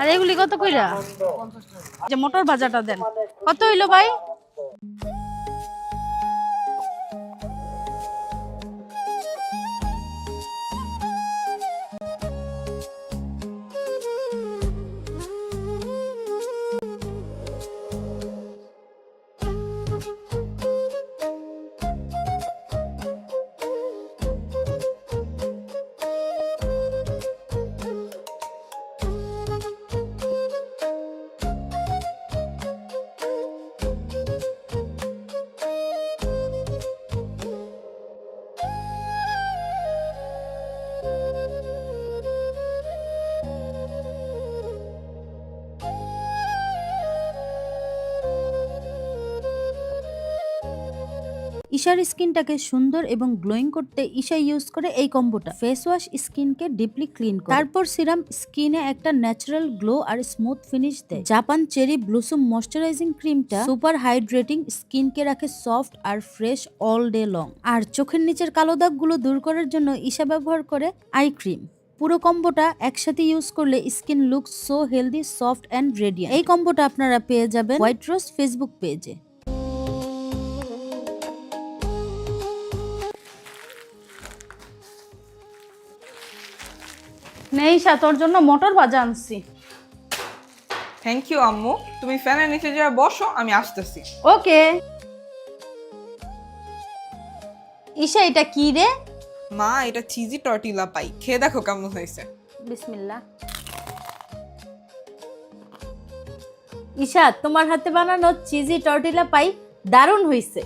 আর এগুলি কত কইরা? যে মটর ভাজাটা দেন, কত হইলো ভাই? ঈশার স্কিনটাকে সুন্দর এবং গ্লোয়িং করতে ঈশা ইউজ করে এই কম্বোটা। ফেস ওয়াশ স্কিনকে ডিপলি ক্লিন করে, তারপর সিরাম স্কিনে একটা ন্যাচারাল গ্লো আর স্মুথ ফিনিশ দেয়। জাপান চেরি ব্লুসুম ময়শ্চারাইজিং ক্রিমটা সুপার হাইড্রেটিং, স্কিনকে রাখে সফট আর ফ্রেশ অল ডে লং। আর চোখের নিচের কালো দাগগুলো দূর করার জন্য ঈশা ব্যবহার করে আই ক্রিম। পুরো কম্বোটা একসাথে ইউজ করলে skin look so healthy, soft and radiant. এই কম্বোটা আপনারা পেয়ে যাবেন হোয়াইট রোজ ফেসবুক পেজে। নেই সা, তোর জন্য মটর ভাজা আনছি। থ্যাংক ইউ আম্মু, তুমি ফ্যানের নিচে যা বসো, আমি আসতেছি। ওকে। ঈশা এটা কি রে? মা, এটা চিজি টর্টিলা পাই, খেয়ে দেখো কেমন হয়েছে। বিসমিল্লাহ। ঈশা, তোমার হাতে বানানো চিজি টর্টিলা পাই দারুণ হইছে।